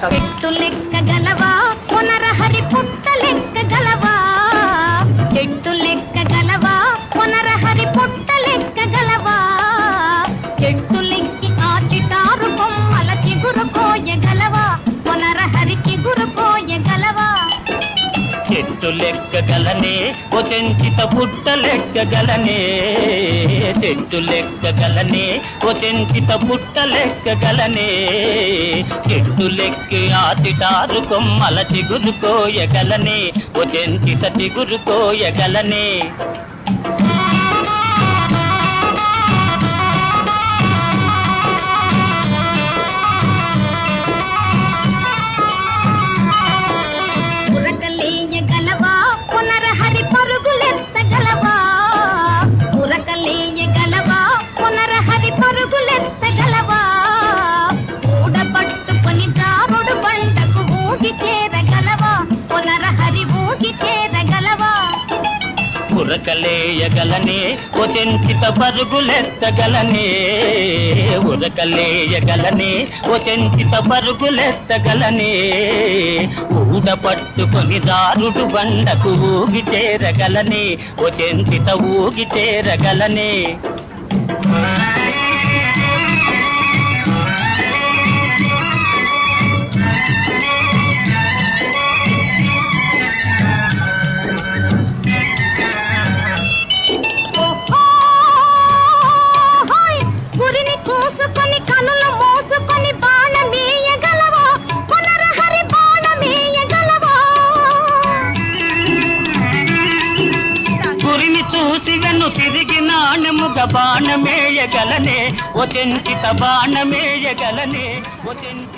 చెట్టు లెక్క గలవా పునరహరి పుట్ట లెక్క గలవా చెట్టు లెక్క గలవా పునరహరి పుట్ట లెక్క గలవా చెట్టు లెక్కి ఆ చిటారు కొమ్మల చిగురు కోయగలవా పునరహరి చిగురు కోయగలవా చెట్టు లెక్కగలనే ఓ చెంచిత పుట్ట లెక్కగలనే చెట్టు లెక్కగలనే ఓ చెంచిత పుట్ట లెక్కగలనే చెట్టు లెక్కి ఆ చిటారు కొమ్మల చిగురు కోయగలనే ఓ చెంచిత చిగురు కోయగలనే ఉరకలేయగలవా పునరహరి పరుగులెత్తగలవా ఉరకలేయగలవా పునరహరి పరుగులెత్తగలవా ఊడబట్టుకొని దారుడు బండకు ఊగి చేరగలవా పునరహరి ఊగి చేరగలవా ఉరకలేయగలనే ఓ చెంచిత పరుగులెత్తగలనే ఉరకలేయగలనే ఓ చెంచిత పరుగులెత్తగలనే ఊడ పట్టుకొని దారుడు బండకు ఊగి చేరగలనే ఓ చెంచిత ఊగి చేరగలనే తిరిగి నాణముగ బాణమేయగలనే ఓ చెంచిత బాణమేయగలనే ఓ చెంచి